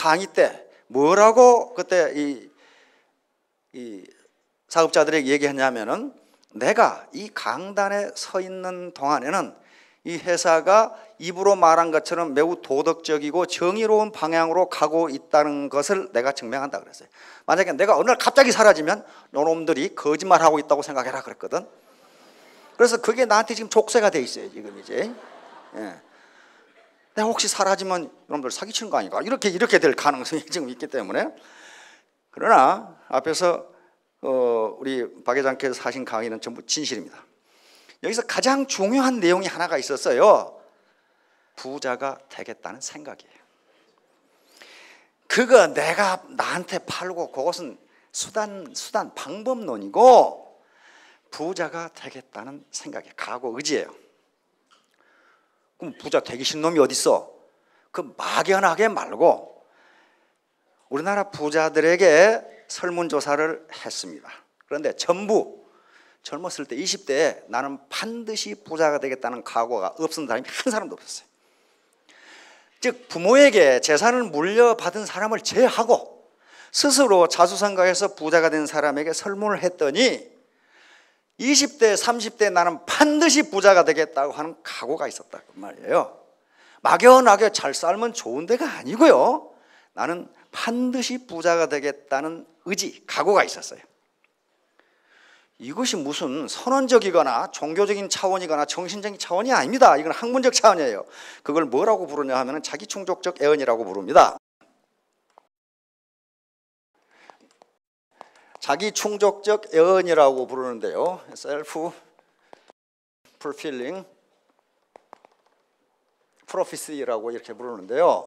강의 때 뭐라고 그때 이 사업자들에게 얘기했냐면은, 내가 이 강단에 서 있는 동안에는 이 회사가 입으로 말한 것처럼 매우 도덕적이고 정의로운 방향으로 가고 있다는 것을 내가 증명한다 그랬어요. 만약에 내가 어느 날 갑자기 사라지면 요놈들이 거짓말하고 있다고 생각해라 그랬거든. 그래서 그게 나한테 지금 족쇄가 돼 있어요 지금 이제. 예. 내가 혹시 사라지면 여러분들 사기치는 거 아닌가, 이렇게 될 가능성이 지금 있기 때문에. 그러나 앞에서 우리 박 회장께서 하신 강의는 전부 진실입니다. 여기서 가장 중요한 내용이 하나가 있었어요. 부자가 되겠다는 생각이에요. 그거 내가 나한테 팔고 그것은 수단 방법론이고, 부자가 되겠다는 생각이에요. 각오, 의지예요. 그럼 부자 되기 싫은 놈이 어디 있어? 그 막연하게 말고 우리나라 부자들에게 설문조사를 했습니다. 그런데 전부 젊었을 때 20대에 나는 반드시 부자가 되겠다는 각오가 없은 사람이 한 사람도 없었어요. 즉 부모에게 재산을 물려받은 사람을 제외하고 스스로 자수성가해서 부자가 된 사람에게 설문을 했더니 20대, 30대 나는 반드시 부자가 되겠다고 하는 각오가 있었다고 말이에요. 막연하게 잘 살면 좋은 데가 아니고요. 나는 반드시 부자가 되겠다는 의지, 각오가 있었어요. 이것이 무슨 선언적이거나 종교적인 차원이거나 정신적인 차원이 아닙니다. 이건 학문적 차원이에요. 그걸 뭐라고 부르냐 하면 자기충족적 애언이라고 부릅니다. 자기충족적 애언이라고 부르는데요, 셀프 풀필링 프로피시라고 이렇게 부르는데요,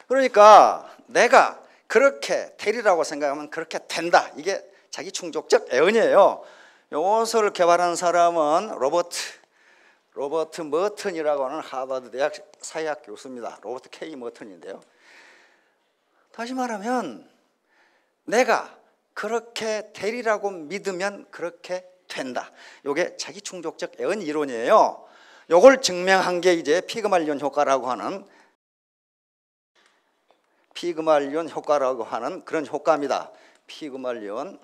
그러니까 내가 그렇게 되리라고 생각하면 그렇게 된다. 이게 자기충족적 애언이에요. 이것을 개발한 사람은 로버트 머튼이라고 하는 하버드 대학 사회학 교수입니다. 로버트 K 머튼인데요. 다시 말하면 내가 그렇게 되리라고 믿으면 그렇게 된다. 이게 자기충족적 애언 이론이에요. 이걸 증명한 게 이제 피그말리온 효과라고 하는 그런 효과입니다. 피그말리온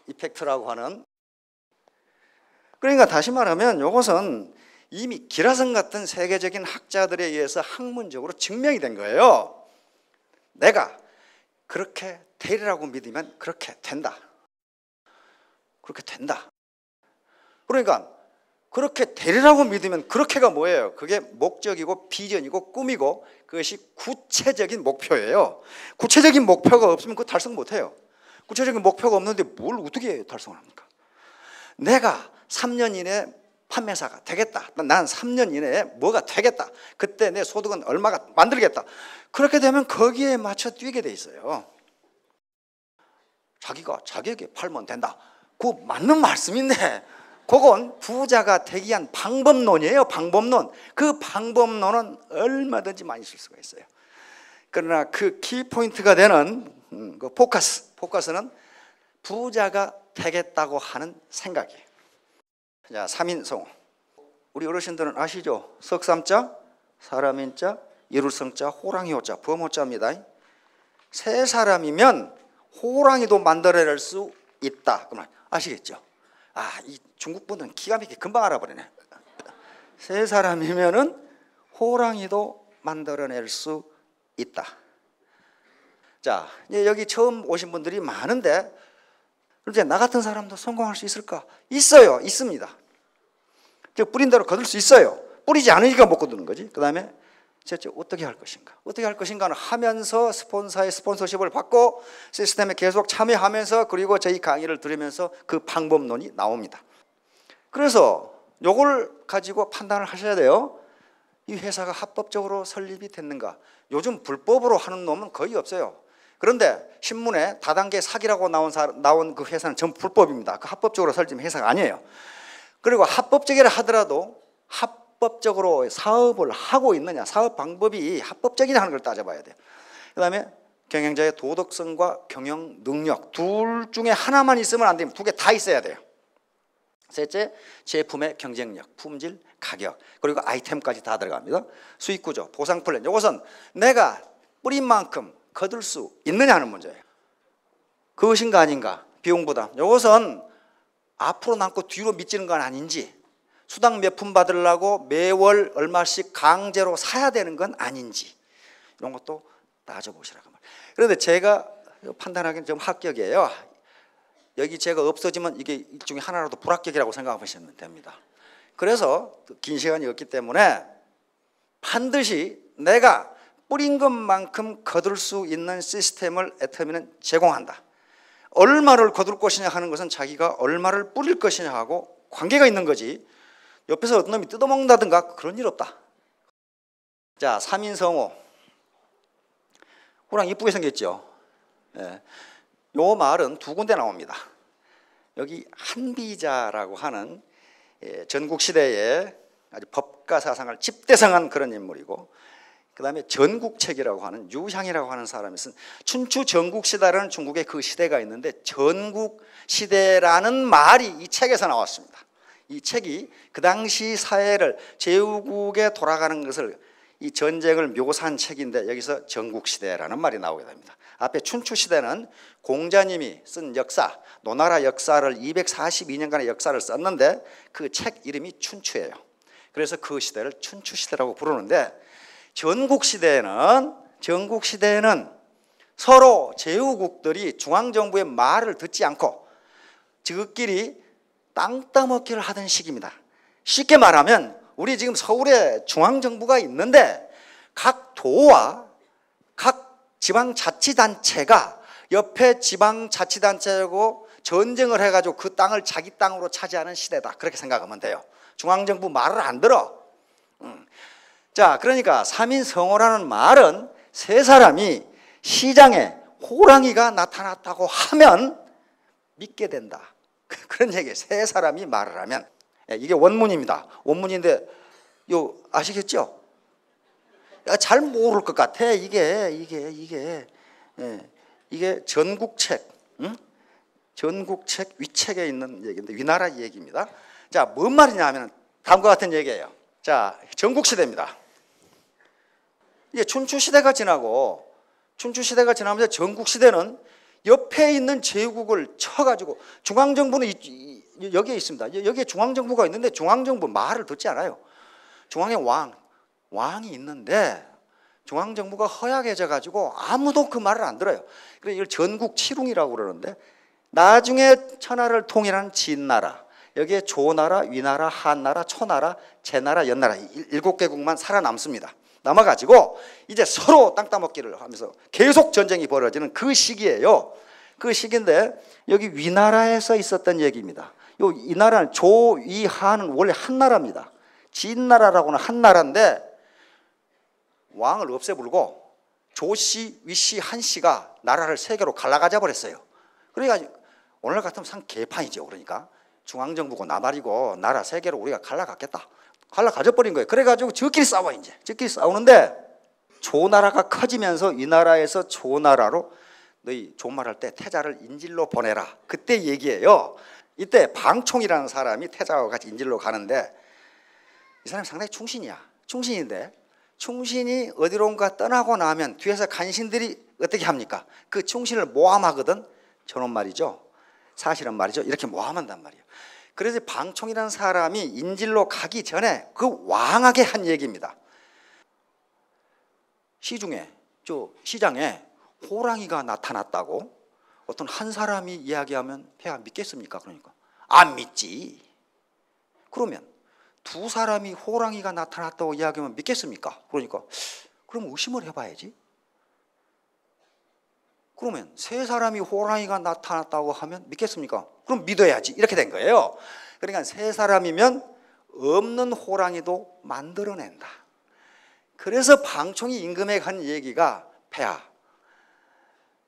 이펙트라고 하는. 그러니까 다시 말하면 이것은 이미 기라성 같은 세계적인 학자들에 의해서 학문적으로 증명이 된 거예요. 내가 그렇게 되리라고 믿으면 그렇게 된다. 그렇게 된다. 그러니까 그렇게 되리라고 믿으면 그렇게가 뭐예요? 그게 목적이고 비전이고 꿈이고 그것이 구체적인 목표예요. 구체적인 목표가 없으면 그거 달성 못해요. 구체적인 목표가 없는데 뭘 어떻게 달성을 합니까? 내가 3년 이내에 판매사가 되겠다. 난 3년 이내에 뭐가 되겠다. 그때 내 소득은 얼마가 만들겠다. 그렇게 되면 거기에 맞춰 뛰게 돼 있어요. 자기가 자기에게 팔면 된다. 그거 맞는 말씀인데 그건 부자가 되기 위한 방법론이에요. 방법론. 그 방법론은 얼마든지 많이 쓸 수가 있어요. 그러나 그 키포인트가 되는 그 포커스는 부자가 되겠다고 하는 생각이에요. 자, 3인성. 우리 어르신들은 아시죠? 석삼자, 사람인자, 이룰성자, 호랑이호자, 범호자입니다. 세 사람이면 호랑이도 만들어낼 수 있다. 그럼 아시겠죠? 이 중국 분들은 기가 막히게 금방 알아버리네. 세 사람이면은 호랑이도 만들어낼 수 있다. 자, 여기 처음 오신 분들이 많은데, 그런데 나 같은 사람도 성공할 수 있을까? 있어요. 있습니다. 뿌린 대로 거둘 수 있어요. 뿌리지 않으니까 못 거두는 거지. 그 다음에 어떻게 할 것인가? 어떻게 할 것인가는 하면서 스폰서의 스폰서십을 받고 시스템에 계속 참여하면서 그리고 저희 강의를 들으면서 그 방법론이 나옵니다. 그래서 요걸 가지고 판단을 하셔야 돼요. 이 회사가 합법적으로 설립이 됐는가? 요즘 불법으로 하는 놈은 거의 없어요. 그런데 신문에 다단계 사기라고 나온 그 회사는 전부 불법입니다. 그 합법적으로 설립된 회사가 아니에요. 그리고 합법적이라 하더라도 합법적으로 사업을 하고 있느냐, 사업 방법이 합법적이냐 하는 걸 따져봐야 돼요. 그 다음에 경영자의 도덕성과 경영 능력 둘 중에 하나만 있으면 안 됩니다. 두 개 다 있어야 돼요. 셋째, 제품의 경쟁력, 품질, 가격, 그리고 아이템까지 다 들어갑니다. 수익 구조, 보상 플랜. 이것은 내가 뿌린 만큼 거둘 수 있느냐 하는 문제예요. 그것인가 아닌가, 비용 부담. 이것은 앞으로 남고 뒤로 미치는 건 아닌지, 수당 몇 푼 받으려고 매월 얼마씩 강제로 사야 되는 건 아닌지, 이런 것도 따져보시라고 말이에요. 그런데 제가 판단하기는 좀 합격이에요. 여기 제가 없어지면 이게 일종의 하나라도 불합격이라고 생각하시면 됩니다. 그래서 긴 시간이 없기 때문에 반드시 내가 뿌린 것만큼 거둘 수 있는 시스템을 애터미는 제공한다. 얼마를 거둘 것이냐 하는 것은 자기가 얼마를 뿌릴 것이냐 하고 관계가 있는 거지, 옆에서 어떤 놈이 뜯어먹는다든가 그런 일 없다. 자, 3인성호. 호랑 이쁘게 생겼죠. 예. 요 말은 두 군데 나옵니다. 여기 한비자라고 하는 전국시대에 아주 법가 사상을 집대성한 그런 인물이고, 그 다음에 전국책이라고 하는 유향이라고 하는 사람이 쓴 춘추 전국시대라는 중국의 그 시대가 있는데, 전국시대라는 말이 이 책에서 나왔습니다. 이 책이 그 당시 사회를, 제후국에 돌아가는 것을, 이 전쟁을 묘사한 책인데 여기서 전국시대라는 말이 나오게 됩니다. 앞에 춘추시대는 공자님이 쓴 역사, 노나라 역사를 242년간의 역사를 썼는데 그 책 이름이 춘추예요. 그래서 그 시대를 춘추시대라고 부르는데, 전국시대는 서로 제후국들이 중앙정부의 말을 듣지 않고 저끼리 땅 따먹기를 하던 시기입니다. 쉽게 말하면 우리 지금 서울에 중앙정부가 있는데 각 도와 각 지방자치단체가 옆에 지방자치단체하고 전쟁을 해가지고 그 땅을 자기 땅으로 차지하는 시대다, 그렇게 생각하면 돼요. 중앙정부 말을 안 들어. 자, 그러니까 3인성호라는 말은 세 사람이 시장에 호랑이가 나타났다고 하면 믿게 된다, 그런 얘기예요. 세 사람이 말을 하면. 이게 원문입니다. 원문인데 요 아시겠죠? 잘 모를 것 같아. 이게 전국책, 전국책 위책에 있는 얘기인데 위나라 얘기입니다. 자, 뭔 말이냐 하면 다음과 같은 얘기예요. 자, 전국시대입니다. 이게 춘추시대가 지나고, 춘추시대가 지나면서 전국시대는 옆에 있는 제국을 쳐가지고, 중앙정부는 여기에 있습니다. 여기에 중앙정부가 있는데 중앙정부 말을 듣지 않아요. 중앙에 왕이 있는데 중앙정부가 허약해져 가지고 아무도 그 말을 안 들어요. 그래서 이걸 전국칠웅이라고 그러는데, 나중에 천하를 통일한 진나라, 여기에 조나라, 위나라, 한나라, 초나라, 제나라, 연나라 7개국만 살아남습니다. 남아가지고 이제 서로 땅 따먹기를 하면서 계속 전쟁이 벌어지는 그 시기예요. 그 시기인데 여기 위나라에서 있었던 얘기입니다. 이 나라는 조, 위, 한은 원래 한 나라입니다. 진나라라고는 한 나라인데 왕을 없애버리고 조씨, 위씨, 한씨가 나라를 세 개로 갈라가져 버렸어요. 그러니까 오늘 같으면 상 개판이죠. 그러니까 중앙정부고 나발이고 나라 세 개로 우리가 갈라갔겠다. 갈라가져 버린 거예요. 그래가지고 저끼리 싸워. 이제 저끼리 싸우는데 조나라가 커지면서 이 나라에서 조나라로 너희 종말할 때 태자를 인질로 보내라, 그때 얘기예요. 이때 방총이라는 사람이 태자와 같이 인질로 가는데 이 사람이 상당히 충신인데 충신이 어디론가 떠나고 나면 뒤에서 간신들이 어떻게 합니까? 그 충신을 모함하거든. 저놈 말이죠, 사실은 말이죠, 이렇게 모함한단 말이에요. 그래서 방총이라는 사람이 인질로 가기 전에 그 왕에게 한 얘기입니다. 시장에 호랑이가 나타났다고 어떤 한 사람이 이야기하면 폐하 믿겠습니까? 그러니까 안 믿지. 그러면 두 사람이 호랑이가 나타났다고 이야기하면 믿겠습니까? 그러니까 그럼 의심을 해봐야지. 그러면 세 사람이 호랑이가 나타났다고 하면 믿겠습니까? 그럼 믿어야지. 이렇게 된 거예요. 그러니까 세 사람이면 없는 호랑이도 만들어낸다. 그래서 방총이 임금에 간 얘기가, 폐하,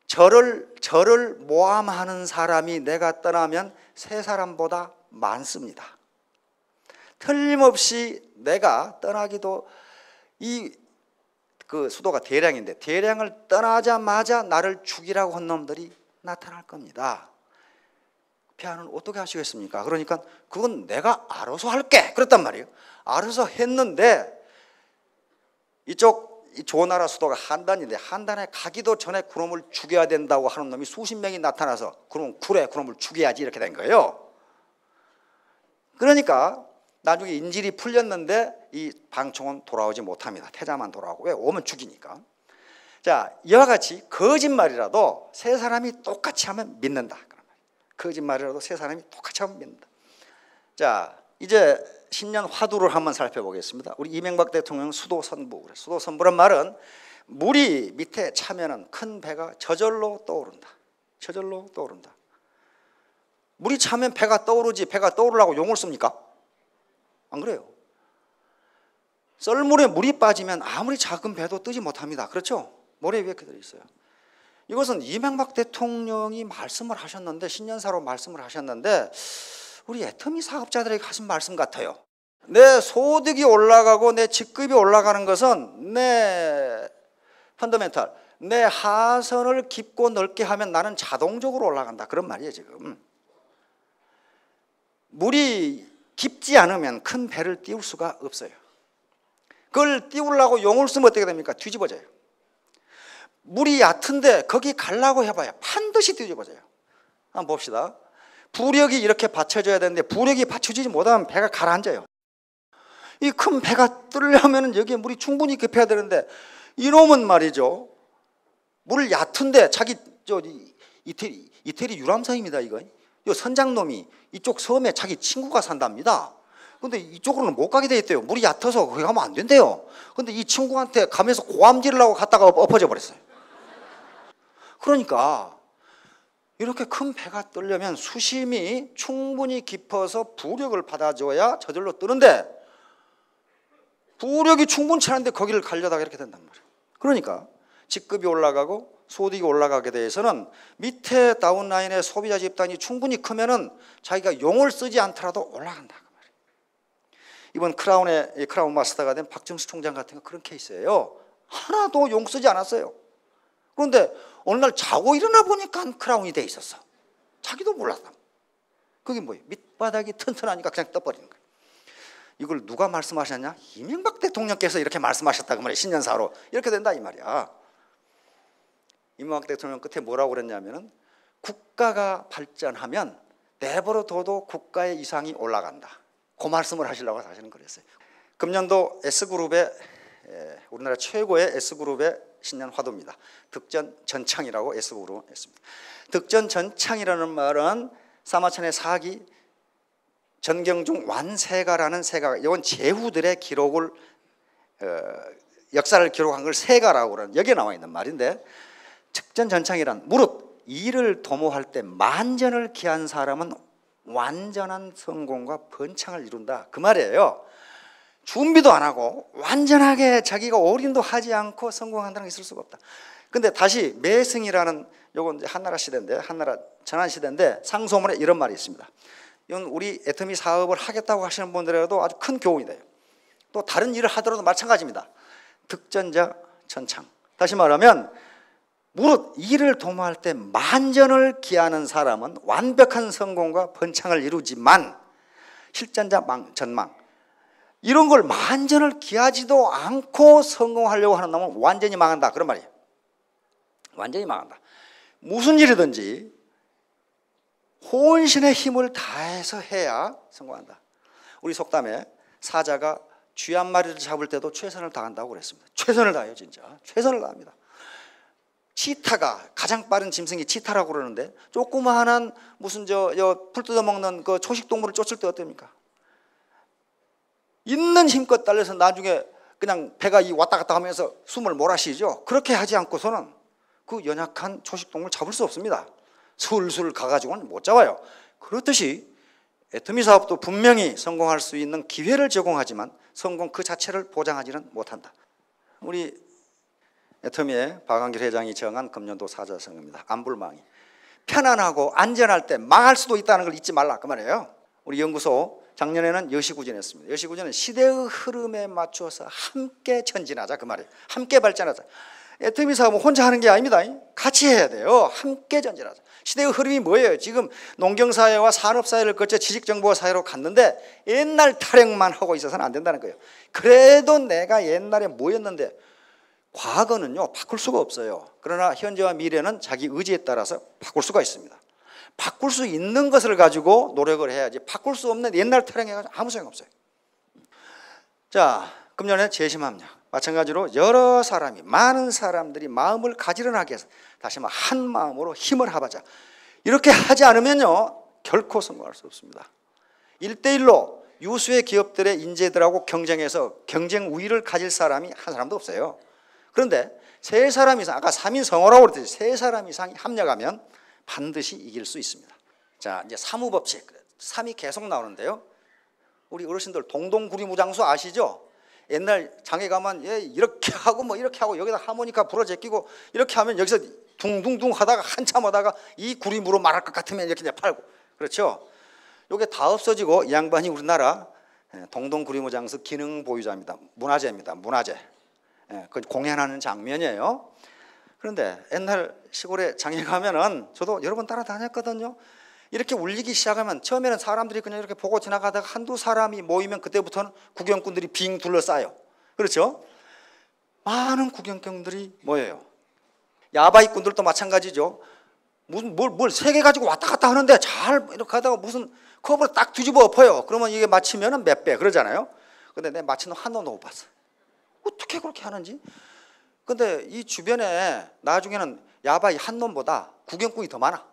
저를 모함하는 사람이 내가 떠나면 세 사람보다 많습니다. 틀림없이 내가 떠나기도, 그 수도가 대량인데 대량을 떠나자마자 나를 죽이라고 한 놈들이 나타날 겁니다. 폐하는 어떻게 하시겠습니까? 그러니까 그건 내가 알아서 할게 그랬단 말이에요. 알아서 했는데 이쪽 조나라 수도가 한단인데 한단에 가기도 전에 그놈을 죽여야 된다고 하는 놈이 수십 명이 나타나서 그럼 그래 그놈을 죽여야지 이렇게 된 거예요. 그러니까 나중에 인질이 풀렸는데 이 방총은 돌아오지 못합니다. 태자만 돌아오고. 왜? 오면 죽이니까. 자, 이와 같이 거짓말이라도 세 사람이 똑같이 하면 믿는다. 거짓말이라도 세 사람이 똑같이 하면 믿는다. 자, 이제 신년 화두를 한번 살펴보겠습니다. 우리 이명박 대통령 수도선부. 수도선부란 말은 물이 밑에 차면은 큰 배가 저절로 떠오른다. 저절로 떠오른다. 물이 차면 배가 떠오르지 배가 떠오르려고 용을 씁니까? 안 그래요. 썰물에 물이 빠지면 아무리 작은 배도 뜨지 못합니다. 그렇죠? 모래 위에 그대로 있어요. 이것은 이명박 대통령이 말씀을 하셨는데 신년사로 말씀을 하셨는데 우리 애터미 사업자들에게 하신 말씀 같아요. 내 소득이 올라가고 내 직급이 올라가는 것은 내 펀더멘탈, 내 하선을 깊고 넓게 하면 나는 자동적으로 올라간다. 그런 말이에요 지금. 물이 깊지 않으면 큰 배를 띄울 수가 없어요. 그걸 띄우려고 용을 쓰면 어떻게 됩니까? 뒤집어져요. 물이 얕은데 거기 가려고 해봐야 반드시 뒤집어져요. 한번 봅시다. 부력이 이렇게 받쳐져야 되는데 부력이 받쳐지지 못하면 배가 가라앉아요. 이 큰 배가 뜨려면 여기에 물이 충분히 급해야 되는데 이놈은 말이죠. 물을 얕은데 자기 이태리 유람선입니다. 이거. 이 선장놈이 이쪽 섬에 자기 친구가 산답니다. 근데 이쪽으로는 못 가게 돼 있대요. 물이 얕아서 거기 가면 안 된대요. 근데 이 친구한테 가면서 고함지르려고 갔다가 엎어져 버렸어요. 그러니까 이렇게 큰 배가 뜨려면 수심이 충분히 깊어서 부력을 받아줘야 저절로 뜨는데 부력이 충분치 않은데 거기를 가려다가 이렇게 된단 말이에요. 그러니까 직급이 올라가고 소득이 올라가게 돼서는 밑에 다운라인의 소비자 집단이 충분히 크면은 자기가 용을 쓰지 않더라도 올라간다. 그 말이에요. 이번 크라운 마스터가 된 박정수 총장 같은 거 그런 케이스예요. 하나도 용 쓰지 않았어요. 그런데 어느 날 자고 일어나 보니까 크라운이 돼 있었어. 자기도 몰랐다. 그게 뭐예요? 밑바닥이 튼튼하니까 그냥 떠버리는 거예요. 이걸 누가 말씀하셨냐? 이명박 대통령께서 이렇게 말씀하셨다 그 말이에요. 신년사로 이렇게 된다 이 말이야. 이명박 대통령 끝에 뭐라고 그랬냐면은 국가가 발전하면 내버려둬도 국가의 이상이 올라간다. 그 말씀을 하시려고 사실은 그랬어요. 금년도 S그룹의 우리나라 최고의 S그룹의 신년 화두입니다. 득전전창이라고 S그룹은 했습니다. 득전전창이라는 말은 사마천의 사기 전경중 완세가라는 세가, 이건 제후들의 기록을 역사를 기록한 걸 세가라고 그러는 여기에 나와 있는 말인데 득전전창이란 무릇 이를 도모할 때 만전을 기한 사람은 완전한 성공과 번창을 이룬다 그 말이에요. 준비도 안 하고 완전하게 자기가 올인도 하지 않고 성공한다는 게 있을 수가 없다. 근데 다시 매승이라는 요건 이제 한나라 시대인데 한나라 전한 시대인데 상소문에 이런 말이 있습니다. 이건 우리 애터미 사업을 하겠다고 하시는 분들에도 아주 큰 교훈이 돼요. 또 다른 일을 하더라도 마찬가지입니다. 득전자 전창. 다시 말하면 무릇 일을 도모할 때 만전을 기하는 사람은 완벽한 성공과 번창을 이루지만 실전자 전망 이런 걸 만전을 기하지도 않고 성공하려고 하는 놈은 완전히 망한다 그런 말이에요. 완전히 망한다. 무슨 일이든지 혼신의 힘을 다해서 해야 성공한다. 우리 속담에 사자가 쥐 한 마리를 잡을 때도 최선을 다한다고 그랬습니다. 최선을 다해요 진짜. 최선을 다합니다. 치타가 가장 빠른 짐승이 치타라고 그러는데 조그마한 무슨 풀 뜯어먹는 그 초식동물을 쫓을 때 어떻습니까? 있는 힘껏 달려서 나중에 그냥 배가 왔다 갔다 하면서 숨을 몰아쉬죠. 그렇게 하지 않고서는 그 연약한 초식동물 잡을 수 없습니다. 술술 가가지고는 못 잡아요. 그렇듯이 애터미 사업도 분명히 성공할 수 있는 기회를 제공하지만 성공 그 자체를 보장하지는 못한다. 우리 애터미의 박한길 회장이 정한 금년도 사자성어입니다. 안불망이. 편안하고 안전할 때 망할 수도 있다는 걸 잊지 말라 그 말이에요. 우리 연구소 작년에는 여시구전했습니다. 여시구전은 시대의 흐름에 맞춰서 함께 전진하자 그 말이에요. 함께 발전하자. 애터미 사업은 혼자 하는 게 아닙니다. 같이 해야 돼요. 함께 전진하자. 시대의 흐름이 뭐예요? 지금 농경사회와 산업사회를 거쳐 지식정보 사회로 갔는데 옛날 타령만 하고 있어서는 안 된다는 거예요. 그래도 내가 옛날에 뭐였는데, 과거는요 바꿀 수가 없어요. 그러나 현재와 미래는 자기 의지에 따라서 바꿀 수가 있습니다. 바꿀 수 있는 것을 가지고 노력을 해야지, 바꿀 수 없는 옛날 타령해가지고 아무 소용 없어요. 자, 금년에 재심합력, 마찬가지로 여러 사람이, 많은 사람들이 마음을 가지런하게 해서 다시 한번 한 마음으로 힘을 합하자. 이렇게 하지 않으면요 결코 성공할 수 없습니다. 1대1로 유수의 기업들의 인재들하고 경쟁해서 경쟁 우위를 가질 사람이 한 사람도 없어요. 그런데 세 사람 이상, 아까 3인 성호라고 그랬듯이 세 사람 이상이 합력하면 반드시 이길 수 있습니다. 자, 이제 사무법칙 3이 계속 나오는데요. 우리 어르신들 동동구리무장수 아시죠? 옛날 장에 가면 이렇게 하고 뭐 이렇게 하고 여기다 하모니카 불어 제끼고 이렇게 하면 여기서 둥둥둥 하다가 한참 하다가 이 구리무로 말할 것 같으면 이렇게 팔고, 그렇죠? 이게 다 없어지고 이 양반이 우리나라 동동구리무장수 기능 보유자입니다. 문화재입니다. 문화재. 그 공연하는 장면이에요. 그런데 옛날 시골에 장에 가면은 저도 여러 번 따라다녔거든요. 이렇게 울리기 시작하면 처음에는 사람들이 그냥 이렇게 보고 지나가다가 한두 사람이 모이면 그때부터는 구경꾼들이 빙 둘러싸요. 그렇죠? 많은 구경꾼들이 모여요. 야바이꾼들도 마찬가지죠. 무슨 뭘 세 개 가지고 왔다 갔다 하는데 잘 이렇게 하다가 무슨 컵을 딱 뒤집어 엎어요. 그러면 이게 맞히면은 몇 배 그러잖아요. 근데 내 맞히는 한 놈도 못 봤어. 어떻게 그렇게 하는지. 근데 이 주변에 나중에는 야바이 한 놈보다 구경꾼이 더 많아.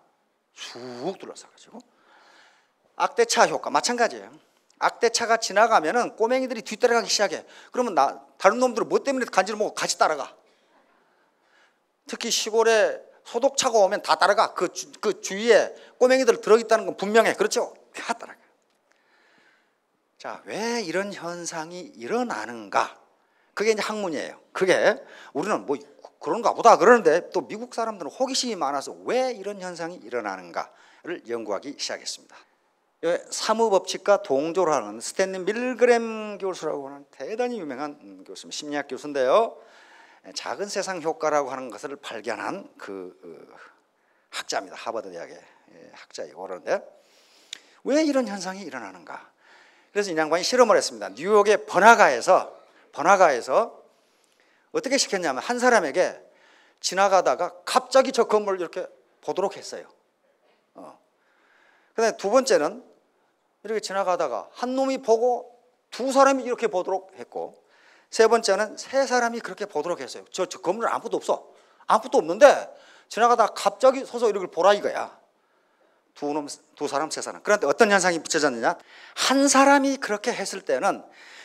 쭉 둘러싸가지고. 악대차 효과 마찬가지예요. 악대차가 지나가면은 꼬맹이들이 뒤따라가기 시작해. 그러면 다른 놈들은 뭐 때문에 간지를 먹고 같이 따라가. 특히 시골에 소독차가 오면 다 따라가. 그 주위에 꼬맹이들 들어있다는 건 분명해. 그렇죠? 다 따라가. 자, 왜 이런 현상이 일어나는가? 그게 이제 학문이에요. 그게 우리는 뭐 그런가 보다 그러는데 또 미국 사람들은 호기심이 많아서 왜 이런 현상이 일어나는가를 연구하기 시작했습니다. 사무법칙과 동조를 하는 스탠리 밀그램 교수라고 하는 대단히 유명한 교수입니다. 심리학 교수인데요. 작은 세상 효과라고 하는 것을 발견한 그 학자입니다. 하버드 대학의 학자이고. 그런데 왜 이런 현상이 일어나는가? 그래서 이 양반이 실험을 했습니다. 뉴욕의 번화가에서 어떻게 시켰냐면 한 사람에게 지나가다가 갑자기 저 건물을 이렇게 보도록 했어요. 그다음에 두 번째는 이렇게 지나가다가 한 놈이 보고 두 사람이 이렇게 보도록 했고, 세 번째는 세 사람이 그렇게 보도록 했어요. 저 건물에 아무것도 없어. 아무것도 없는데 지나가다가 갑자기 서서 이걸 보라 이거야. 두 사람, 세 사람. 그런데 어떤 현상이 비춰졌느냐? 한 사람이 그렇게 했을 때는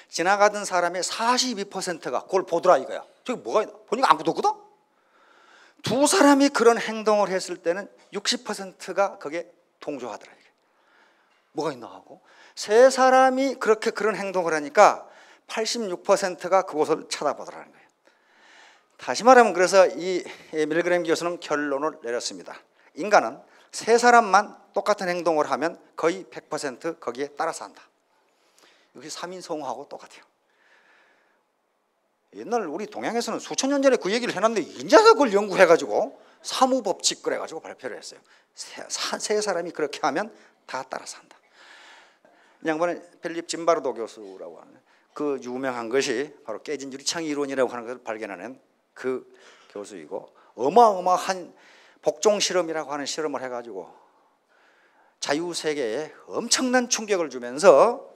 지나가던 사람의 42%가 그걸 보더라 이거야. 저기 뭐가 있나? 보니까 아무것도 없거든? 두 사람이 그런 행동을 했을 때는 60%가 거기에 동조하더라 이게. 뭐가 있나 하고, 세 사람이 그렇게 그런 행동을 하니까 86%가 그곳을 쳐다보더라는 거예요. 다시 말하면 그래서 이 밀그램 교수는 결론을 내렸습니다. 인간은 세 사람만 똑같은 행동을 하면 거의 100% 거기에 따라서 한다. 이게 3인 성호하고 똑같아요. 옛날 우리 동양에서는 수천 년 전에 그 얘기를 해놨는데 이제 그걸 연구해가지고 사무법칙 그래가지고 발표를 했어요. 세 사람이 그렇게 하면 다 따라서 한다. 이 양반은 필립 짐바르도 교수라고 하는 그 유명한 것이 바로 깨진 유리창 이론이라고 하는 것을 발견하는 그 교수이고, 어마어마한 복종 실험이라고 하는 실험을 해가지고 자유세계에 엄청난 충격을 주면서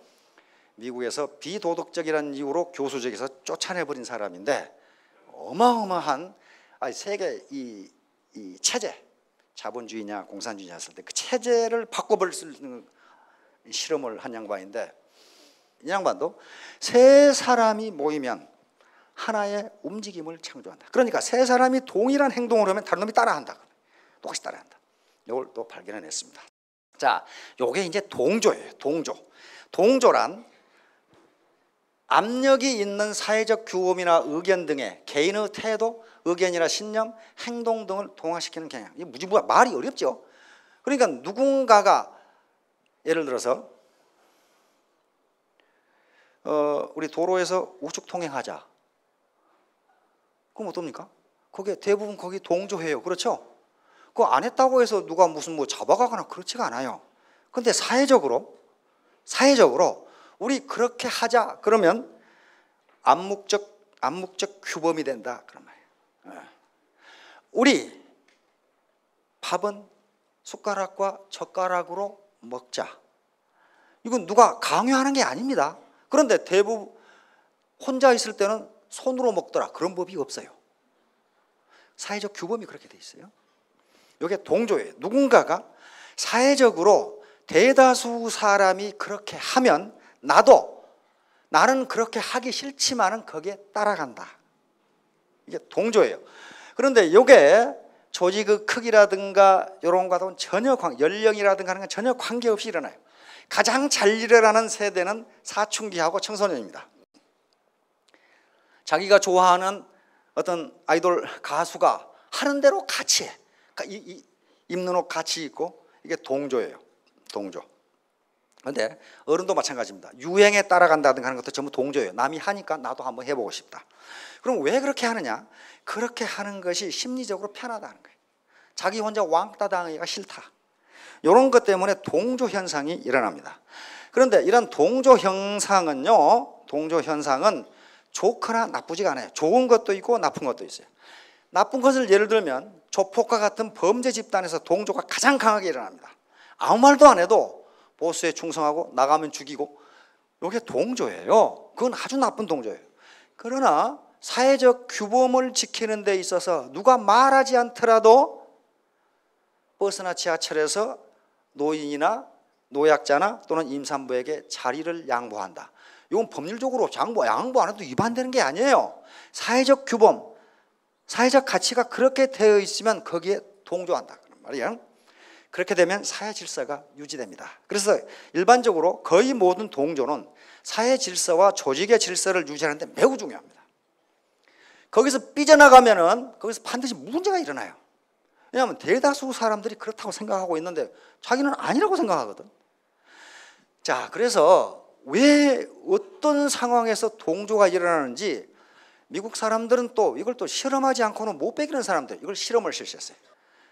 미국에서 비도덕적이라는 이유로 교수직에서 쫓아내버린 사람인데, 어마어마한 세계 이 체제, 자본주의냐 공산주의냐 했을 때 그 체제를 바꿔버릴 수 있는 실험을 한 양반인데, 이 양반도 세 사람이 모이면 하나의 움직임을 창조한다. 그러니까 세 사람이 동일한 행동을 하면 다른 놈이 따라한다. 똑같이 따라한다. 이걸 또 발견해냈습니다. 자, 요게 이제 동조예요. 동조란 압력이 있는 사회적 규범이나 의견 등의 개인의 태도, 의견이나 신념, 행동 등을 동화시키는 경향. 이게 무지무가 말이 어렵죠. 그러니까 누군가가 예를 들어서 우리 도로에서 우측 통행하자. 그럼 어떻습니까? 그게 대부분 거기 동조해요. 그렇죠? 그거 안 했다고 해서 누가 무슨 뭐 잡아가거나 그렇지가 않아요. 근데 사회적으로 우리 그렇게 하자 그러면 암묵적 규범이 된다 그런 말이에요. 우리 밥은 숟가락과 젓가락으로 먹자. 이건 누가 강요하는 게 아닙니다. 그런데 대부분 혼자 있을 때는 손으로 먹더라. 그런 법이 없어요. 사회적 규범이 그렇게 돼 있어요. 이게 동조예요. 누군가가 사회적으로 대다수 사람이 그렇게 하면 나는 그렇게 하기 싫지만은 거기에 따라간다. 이게 동조예요. 그런데 이게 조직의 크기라든가 이런 거하고는 전혀 연령이라든가 하는 건 전혀 관계없이 일어나요. 가장 잘 일어나는 세대는 사춘기하고 청소년입니다. 자기가 좋아하는 어떤 아이돌 가수가 하는 대로 같이 해. 입는 옷 같이 입고 이게 동조예요. 동조. 그런데 어른도 마찬가지입니다. 유행에 따라간다든가 하는 것도 전부 동조예요. 남이 하니까 나도 한번 해보고 싶다. 그럼 왜 그렇게 하느냐? 그렇게 하는 것이 심리적으로 편하다는 거예요. 자기 혼자 왕따 당하기가 싫다. 이런 것 때문에 동조 현상이 일어납니다. 그런데 이런 동조 현상은 좋거나 나쁘지가 않아요. 좋은 것도 있고 나쁜 것도 있어요. 나쁜 것을 예를 들면 조폭과 같은 범죄 집단에서 동조가 가장 강하게 일어납니다. 아무 말도 안 해도 보스에 충성하고 나가면 죽이고, 이게 동조예요. 그건 아주 나쁜 동조예요. 그러나 사회적 규범을 지키는 데 있어서 누가 말하지 않더라도 버스나 지하철에서 노인이나 노약자나 또는 임산부에게 자리를 양보한다. 이건 법률적으로 양보 안 해도 위반되는 게 아니에요. 사회적 규범, 사회적 가치가 그렇게 되어 있으면 거기에 동조한다 그런 말이에요. 그렇게 되면 사회 질서가 유지됩니다. 그래서 일반적으로 거의 모든 동조는 사회 질서와 조직의 질서를 유지하는 데 매우 중요합니다. 거기서 삐져나가면은 거기서 반드시 문제가 일어나요. 왜냐하면 대다수 사람들이 그렇다고 생각하고 있는데 자기는 아니라고 생각하거든. 자, 그래서 왜 어떤 상황에서 동조가 일어나는지 미국 사람들은 또 이걸 또 실험하지 않고는 못 베기는 사람들, 이걸 실험을 실시했어요.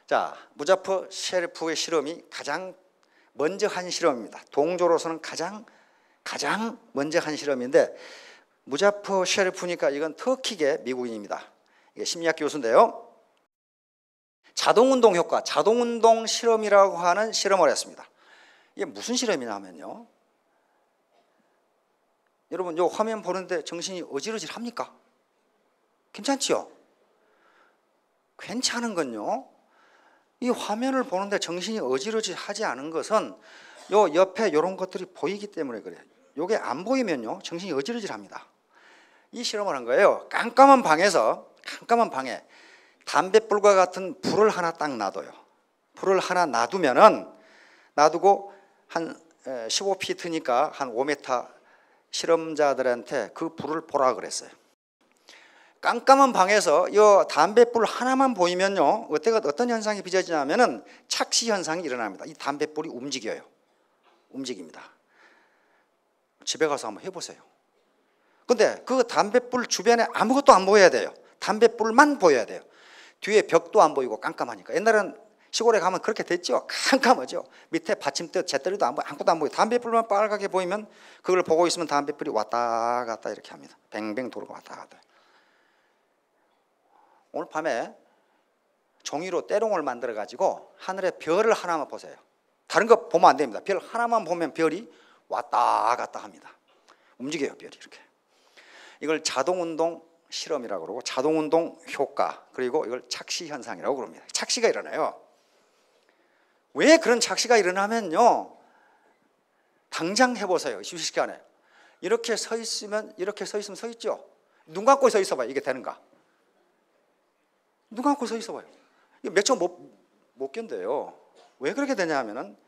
자, 무자프 셰리프의 실험이 가장 먼저 한 실험입니다. 동조로서는 가장 먼저 한 실험인데, 무자프 셰리프니까 이건 터키계 미국인입니다. 이게 심리학 교수인데요. 자동운동 효과, 자동운동 실험이라고 하는 실험을 했습니다. 이게 무슨 실험이냐면요, 여러분 요 화면 보는데 정신이 어지러질합니까? 괜찮지요? 괜찮은 건요, 이 화면을 보는데 정신이 어지러지하지 않은 것은 요 옆에 이런 것들이 보이기 때문에 그래요. 요게 안 보이면요 정신이 어지러질합니다. 이 실험을 한 거예요. 깜깜한 방에 담뱃불과 같은 불을 하나 딱 놔둬요. 불을 하나 놔두고 한 15피트니까 한 5m 실험자들한테 그 불을 보라 그랬어요. 깜깜한 방에서 이 담뱃불 하나만 보이면요 어떤 현상이 빚어지냐면은 착시 현상이 일어납니다. 이 담뱃불이 움직입니다. 집에 가서 한번 해보세요. 근데 그 담뱃불 주변에 아무것도 안 보여야 돼요. 담뱃불만 보여야 돼요. 뒤에 벽도 안 보이고 깜깜하니까. 옛날에는 시골에 가면 그렇게 됐죠. 깜깜하죠. 밑에 받침대, 재떨이도 안 보여, 아무것도 안 보여. 담뱃불만 빨갛게 보이면 그걸 보고 있으면 담뱃불이 왔다 갔다 이렇게 합니다. 뱅뱅 돌고 왔다 갔다. 오늘 밤에 종이로 때롱을 만들어 가지고 하늘에 별을 하나만 보세요. 다른 거 보면 안 됩니다. 별 하나만 보면 별이 왔다 갔다 합니다. 움직여요, 별이 이렇게. 이걸 자동운동 실험이라고 그러고, 자동운동 효과, 그리고 이걸 착시 현상이라고 그럽니다. 착시가 일어나요. 왜 그런 착시가 일어나면요, 당장 해보세요. 휴식 시간에 이렇게 서 있으면 서 있죠. 눈 감고 서 있어봐요. 이게 되는가? 눈 감고 서 있어봐요. 몇 초 못 견뎌요. 왜 그렇게 되냐 하면은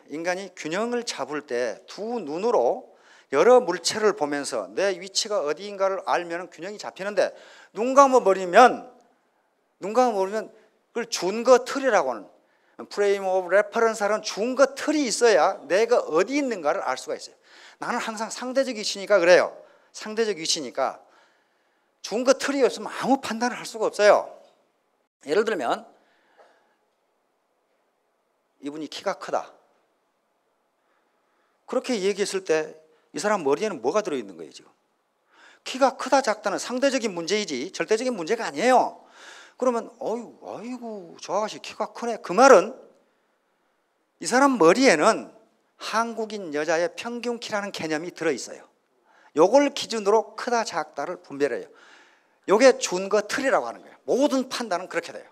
인간이 균형을 잡을 때 두 눈으로 여러 물체를 보면서 내 위치가 어디인가를 알면 균형이 잡히는데, 눈 감아버리면 그걸 준거 틀이라고 하는, 프레임 오브 레퍼런스라는 준거 틀이 있어야 내가 어디 있는가를 알 수가 있어요. 나는 항상 상대적 위치니까 그래요. 상대적 위치니까 준거 틀이 없으면 아무 판단을 할 수가 없어요. 예를 들면 이분이 키가 크다. 그렇게 얘기했을 때 이 사람 머리에는 뭐가 들어있는 거예요 지금? 키가 크다 작다는 상대적인 문제이지 절대적인 문제가 아니에요. 그러면 아이고 저 아가씨 키가 크네. 그 말은 이 사람 머리에는 한국인 여자의 평균 키라는 개념이 들어있어요. 요걸 기준으로 크다 작다를 분별해요. 요게 준거 틀이라고 하는 거예요. 모든 판단은 그렇게 돼요.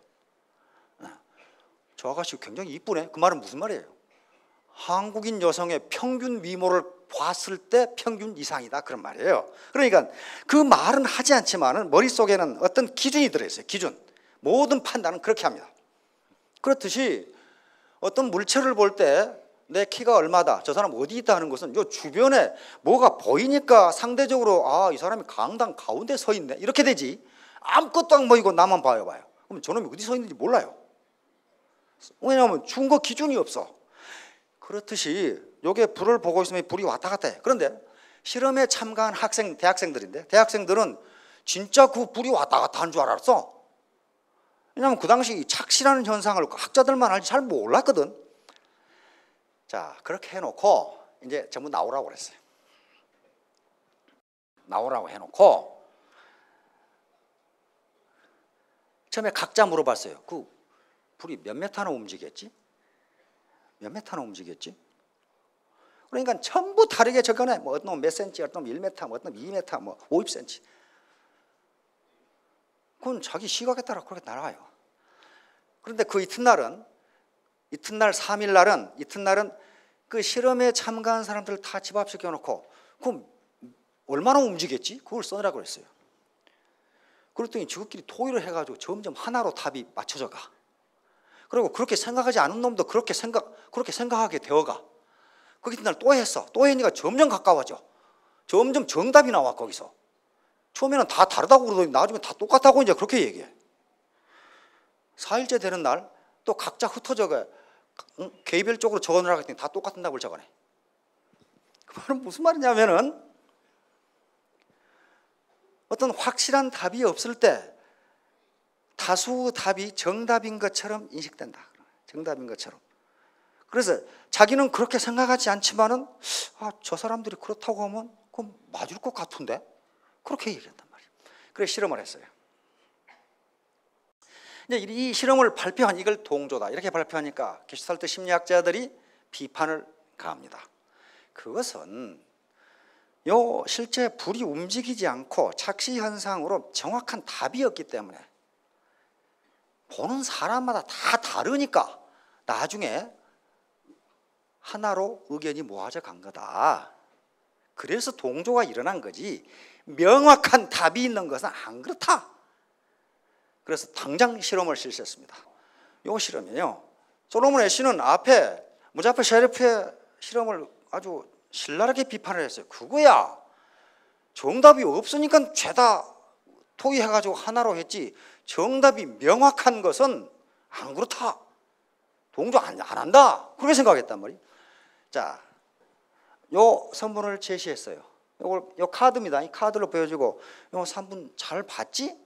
저 아가씨 굉장히 이쁘네. 그 말은 무슨 말이에요? 한국인 여성의 평균 미모를 봤을 때 평균 이상이다 그런 말이에요. 그러니까 그 말은 하지 않지만 머릿속에는 어떤 기준이 들어있어요. 기준. 모든 판단은 그렇게 합니다. 그렇듯이 어떤 물체를 볼 때 내 키가 얼마다, 저 사람 어디 있다 하는 것은 요 주변에 뭐가 보이니까 상대적으로 이 사람이 강당 가운데 서 있네 이렇게 되지, 아무것도 안 보이고 나만 봐요. 그럼 저놈이 어디 서 있는지 몰라요. 왜냐하면 준거 기준이 없어. 그렇듯이 요게 불을 보고 있으면 불이 왔다 갔다 해. 그런데 실험에 참가한 대학생들인데 대학생들은 진짜 그 불이 왔다 갔다 하는 줄 알았어. 왜냐하면 그 당시 착시라는 현상을 학자들만 알지 잘 몰랐거든. 자, 그렇게 해놓고 이제 전부 나오라고 그랬어요. 나오라고 해놓고 처음에 각자 물어봤어요. 그 불이 몇 메타나 움직였지? 몇 메타나 움직였지? 그러니까 전부 다르게 적어내. 뭐 어떤 놈 몇 센치, 어떤 놈 1m, 뭐 어떤 놈 2m, 뭐 50cm. 그건 자기 시각에 따라 그렇게 날아가요. 그런데 그 이튿날은 3일날은 그 실험에 참가한 사람들을 다 집 앞에 껴놓고 그럼 얼마나 움직였지? 그걸 써내라고 그랬어요. 그랬더니 저것끼리 토의를 해가지고 점점 하나로 답이 맞춰져 가. 그리고 그렇게 생각하지 않은 놈도 그렇게 생각하게 되어가. 그 이튿날 또 했어. 또 했으니까 점점 가까워져. 점점 정답이 나와 거기서. 처음에는 다 다르다고 그러더니 나중에 다 똑같다고 이제 그렇게 얘기해. 4일째 되는 날 또 각자 흩어져 가. 개별적으로 적어놓으라고 했더니 다 똑같은 답을 적어내. 그 말은 무슨 말이냐면은 어떤 확실한 답이 없을 때 다수 답이 정답인 것처럼 인식된다. 정답인 것처럼. 그래서 자기는 그렇게 생각하지 않지만은 저 사람들이 그렇다고 하면 그럼 맞을 것 같은데 그렇게 얘기한단 말이에요. 그래서 실험을 했어요. 이제 이 실험을 발표한 이걸 동조다 이렇게 발표하니까 게슈탈트 심리학자들이 비판을 가합니다. 그것은 실제 불이 움직이지 않고 착시 현상으로 정확한 답이 없기 때문에 보는 사람마다 다 다르니까 나중에 하나로 의견이 모아져 간 거다. 그래서 동조가 일어난 거지 명확한 답이 있는 것은 안 그렇다. 그래서 당장 실험을 실시했습니다. 이 실험이요, 솔로몬 애쉬는 앞에 무자페 셰리프의 실험을 아주 신랄하게 비판을 했어요. 그거야 정답이 없으니까 죄다 토의해가지고 하나로 했지 정답이 명확한 것은 안 그렇다. 동조 안 한다. 그렇게 생각했단 말이에요. 자, 요 선문을 제시했어요. 요 카드입니다. 이 카드를 보여주고 요 3분 잘 봤지?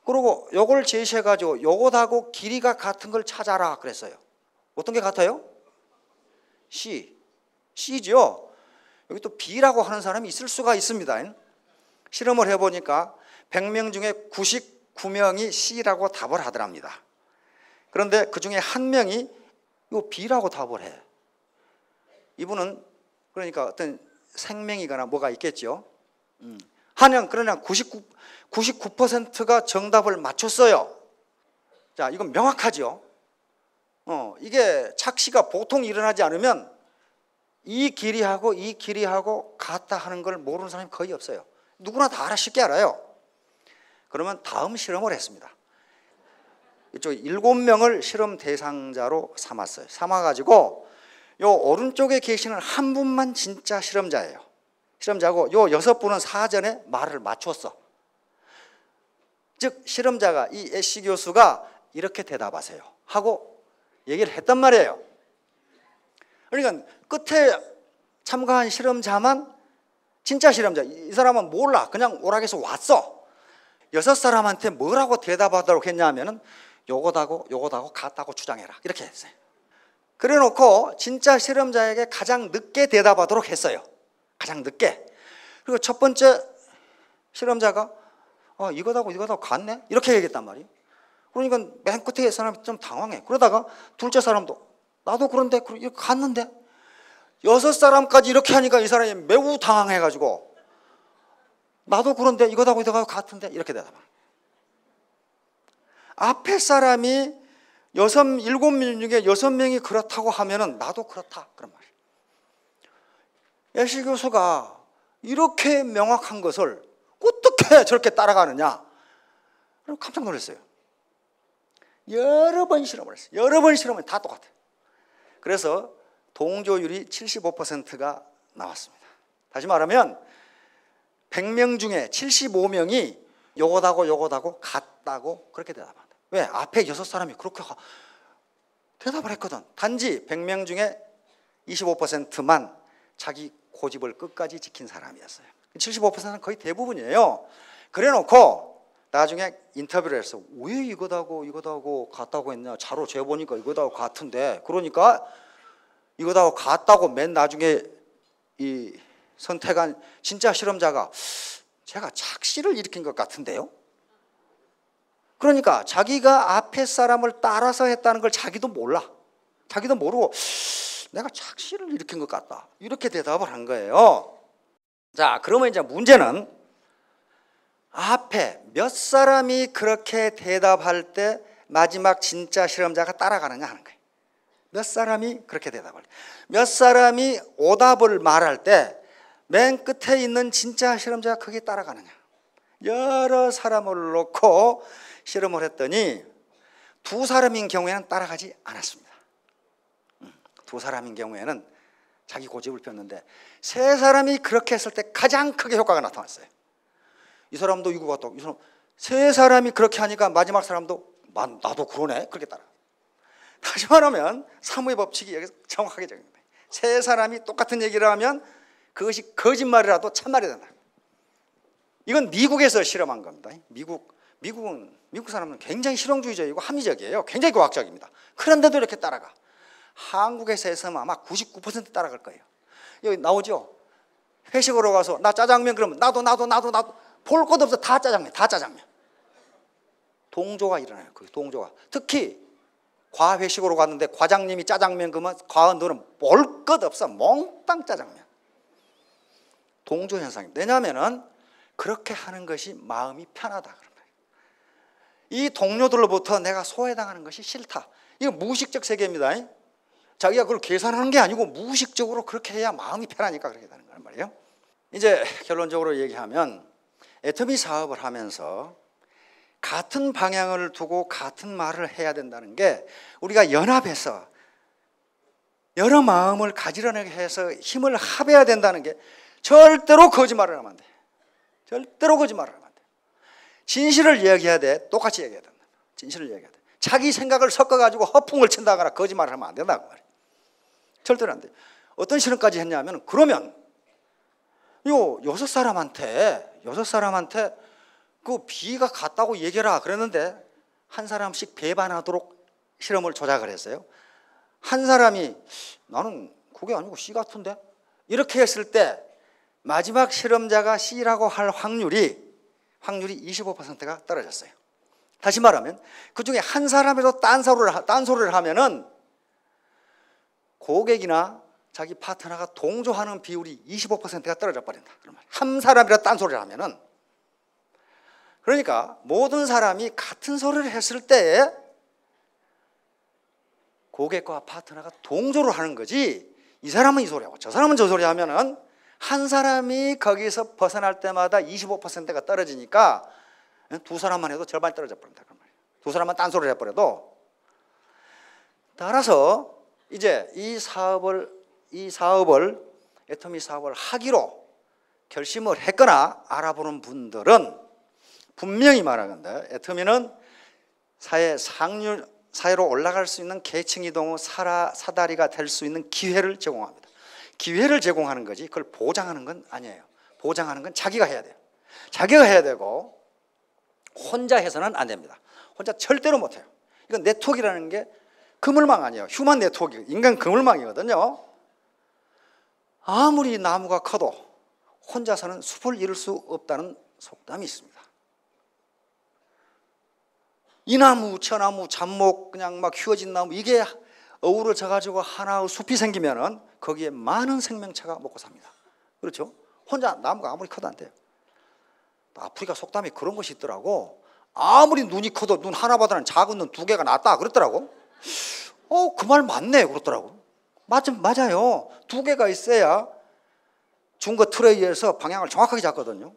그리고 요걸 제시해가지고 요것하고 길이가 같은 걸 찾아라 그랬어요. 어떤 게 같아요? C죠. 여기 또 B라고 하는 사람이 있을 수가 있습니다. 실험을 해보니까 100명 중에 99명이 C라고 답을 하더랍니다. 그런데 그 중에 한 명이 요 B라고 답을 해. 이분은 그러니까 어떤 생명이거나 뭐가 있겠죠. 그러나 99%가 정답을 맞췄어요. 자, 이건 명확하죠. 이게 착시가 보통 일어나지 않으면 이 길이하고 같다 하는 걸 모르는 사람이 거의 없어요. 누구나 다 쉽게 알아요. 그러면 다음 실험을 했습니다. 이쪽 7명을 실험 대상자로 삼았어요. 삼아가지고 요 오른쪽에 계시는 한 분만 진짜 실험자예요. 실험자고 요 6분은 사전에 말을 맞췄어. 즉 실험자가 이 애쉬 교수가 이렇게 대답하세요 하고 얘기를 했단 말이에요. 그러니까 끝에 참가한 실험자만 진짜 실험자, 이 사람은 몰라. 그냥 오락에서 왔어. 6사람한테 뭐라고 대답하도록 했냐면은 요거다고 요거다고 같다고 주장해라, 이렇게 했어요. 그래 놓고 진짜 실험자에게 가장 늦게 대답하도록 했어요. 가장 늦게. 그리고 첫 번째 실험자가 이거다고 이거다고 같네, 이렇게 얘기했단 말이에요. 그러니까 맨 끝에 사람이 좀 당황해. 그러다가 둘째 사람도 나도 그런데 이렇게 갔는데, 6사람까지 이렇게 하니까 이 사람이 매우 당황해가지고 나도 그런데 이거다고 이거다고 같은데, 이렇게 대답합니다. 앞에 사람이 7명 중에 6명이 그렇다고 하면은 나도 그렇다, 그런 말이에요. 예시 교수가 이렇게 명확한 것을 어떻게 저렇게 따라가느냐, 그리고 깜짝 놀랐어요. 여러 번 실험을 했어요. 여러 번 실험은 다 똑같아요. 그래서 동조율이 75%가 나왔습니다. 다시 말하면 100명 중에 75명이 요거다고 요거다고 같다고 그렇게 대답한다. 왜? 앞에 6사람이 그렇게 대답을 했거든. 단지 100명 중에 25%만 자기 고집을 끝까지 지킨 사람이었어요. 75%는 거의 대부분이에요. 그래 놓고 나중에 인터뷰를 했어. 왜 이거다고 이거다고 같다고 했냐, 자료 재보니까 이거다고 같은데, 그러니까 이거다고 같다고 맨 나중에 이 선택한 진짜 실험자가 제가 착시를 일으킨 것 같은데요. 그러니까 자기가 앞에 사람을 따라서 했다는 걸 자기도 몰라. 자기도 모르고 내가 착시를 일으킨 것 같다, 이렇게 대답을 한 거예요. 자, 그러면 이제 문제는 앞에 몇 사람이 그렇게 대답할 때 마지막 진짜 실험자가 따라가느냐 하는 거예요. 몇 사람이 그렇게 대답할 때, 몇 사람이 오답을 말할 때 맨 끝에 있는 진짜 실험자가 거기에 따라가느냐. 여러 사람을 놓고 실험을 했더니 2사람인 경우에는 따라가지 않았습니다. 2사람인 경우에는 자기 고집을 폈는데 3사람이 그렇게 했을 때 가장 크게 효과가 나타났어요. 이 사람도 이거 같다고, 이 사람 3사람이 그렇게 하니까 마지막 사람도 나도 그러네, 그렇게 따라. 다시 말하면 사무의 법칙이 여기서 정확하게 적용됩니다. 3사람이 똑같은 얘기를 하면 그것이 거짓말이라도 참말이 된다. 이건 미국에서 실험한 겁니다. 미국 사람은 굉장히 실용주의적이고 합리적이에요. 굉장히 과학적입니다. 그런데도 이렇게 따라가. 한국에서 했으면 아마 99% 따라갈 거예요. 여기 나오죠. 회식으로 가서 나 짜장면, 그러면 나도 볼 것 없어, 다 짜장면, 다 짜장면. 동조가 일어나요. 그 동조가. 특히 과회식으로 갔는데 과장님이 짜장면 그러면 과원들은 볼 것 없어, 몽땅 짜장면. 동조 현상입니다. 왜냐하면 그렇게 하는 것이 마음이 편하다, 그런 거예요. 이 동료들로부터 내가 소외당하는 것이 싫다. 이거 무의식적 세계입니다. 자기가 그걸 계산하는 게 아니고 무의식적으로 그렇게 해야 마음이 편하니까 그렇게 되는 거란 말이에요. 이제 결론적으로 얘기하면 애터미 사업을 하면서 같은 방향을 두고 같은 말을 해야 된다는 게, 우리가 연합해서 여러 마음을 가지런하게 해서 힘을 합해야 된다는 게 절대로 거짓말을 하면 안 돼. 절대로 거짓말을 하면 안 돼. 진실을 이야기해야 돼. 똑같이 얘기해야 된다. 진실을 이야기해야 돼. 자기 생각을 섞어가지고 허풍을 친다거나 거짓말을 하면 안 된다고 말이야. 절대로 안 돼. 어떤 실험까지 했냐면, 그러면 요 6사람한테 그 B가 같다고 얘기해라 그랬는데 한 사람씩 배반하도록 실험을 조작을 했어요. 한 사람이 나는 그게 아니고 C 같은데, 이렇게 했을 때 마지막 실험자가 C라고 할 확률이 25%가 떨어졌어요. 다시 말하면 그 중에 한 사람이라도 딴소리를 하면은 고객이나 자기 파트너가 동조하는 비율이 25%가 떨어져 버린다. 한 사람이라도 딴소리를 하면은. 그러니까 모든 사람이 같은 소리를 했을 때 고객과 파트너가 동조를 하는 거지, 이 사람은 이 소리하고 저 사람은 저 소리 하면은 한 사람이 거기서 벗어날 때마다 25%가 떨어지니까 2사람만 해도 절반이 떨어져 버립니다. 2사람만 딴소리를 해버려도. 따라서 이제 이 사업을 애터미 사업을 하기로 결심을 했거나 알아보는 분들은 분명히 말하건대 애터미는 사회로 올라갈 수 있는 계층 이동 후 사다리가 될 수 있는 기회를 제공합니다. 기회를 제공하는 거지 그걸 보장하는 건 아니에요. 보장하는 건 자기가 해야 돼요. 자기가 해야 되고 혼자 해서는 안 됩니다. 혼자 절대로 못해요. 이건 네트워크라는 게 그물망 아니에요. 휴먼 네트워크, 인간 그물망이거든요. 아무리 나무가 커도 혼자서는 숲을 이룰 수 없다는 속담이 있습니다. 이 나무, 저 나무, 잡목, 그냥 막 휘어진 나무, 이게 어우러져 가지고 하나의 숲이 생기면은 거기에 많은 생명체가 먹고 삽니다. 그렇죠? 혼자 나무가 아무리 커도 안 돼요. 아프리카 속담에 그런 것이 있더라고. 아무리 눈이 커도 눈 하나보다는 작은 눈 두 개가 낫다 그랬더라고. 그 말 맞네 그렇더라고. 맞아요. 두 개가 있어야 중거 트레이에서 방향을 정확하게 잡거든요.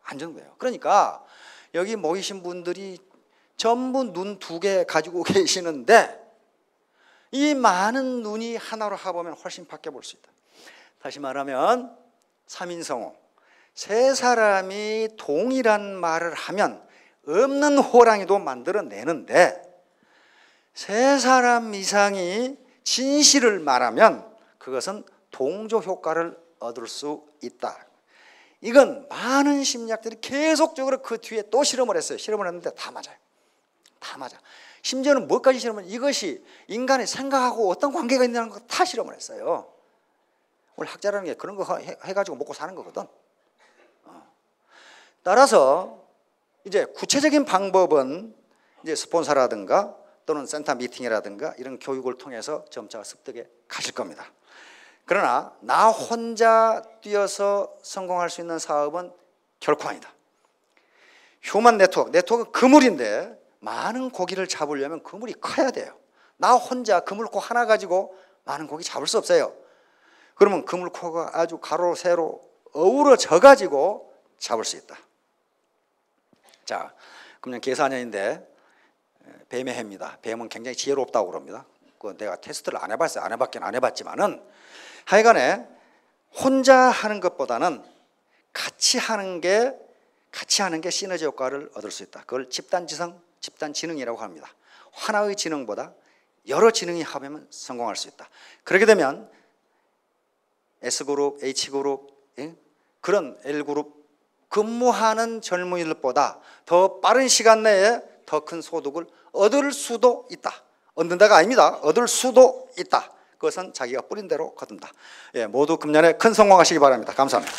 안정돼요. 그러니까 여기 모이신 분들이 전부 눈 두 개 가지고 계시는데 이 많은 눈이 하나로 합하면 훨씬 밖에 볼 수 있다. 다시 말하면 3인성호, 세 사람이 동일한 말을 하면 없는 호랑이도 만들어내는데 세 사람 이상이 진실을 말하면 그것은 동조 효과를 얻을 수 있다. 이건 많은 심리학들이 계속적으로 그 뒤에 또 실험을 했어요. 실험을 했는데 다 맞아요. 다 맞아. 심지어는 뭐까지 실험을, 이것이 인간의 생각하고 어떤 관계가 있냐는 거 다 실험을 했어요. 원래 학자라는 게 그런 거 해가지고 먹고 사는 거거든. 따라서 이제 구체적인 방법은 이제 스폰서라든가 또는 센터 미팅이라든가 이런 교육을 통해서 점차 습득해 가실 겁니다. 그러나 나 혼자 뛰어서 성공할 수 있는 사업은 결코 아니다. 휴먼 네트워크 그물인데 많은 고기를 잡으려면 그물이 커야 돼요. 나 혼자 그물코 하나 가지고 많은 고기 잡을 수 없어요. 그러면 그물코가 아주 가로 세로 어우러져 가지고 잡을 수 있다. 자, 그냥 계산형인데 뱀의 해입니다. 뱀은 굉장히 지혜롭다고 그럽니다. 내가 테스트를 안 해봤어요. 안 해봤지만은 하여간에 혼자 하는 것보다는 같이 하는 게 시너지 효과를 얻을 수 있다. 그걸 집단지성, 집단지능이라고 합니다. 하나의 지능보다 여러 지능이 합하면 성공할 수 있다. 그렇게 되면 S그룹, H그룹, 그런 L그룹 근무하는 젊은이들보다 더 빠른 시간 내에 더 큰 소득을 얻을 수도 있다. 얻는다가 아닙니다. 얻을 수도 있다. 그것은 자기가 뿌린 대로 거둔다. 모두 금년에 큰 성공하시기 바랍니다. 감사합니다.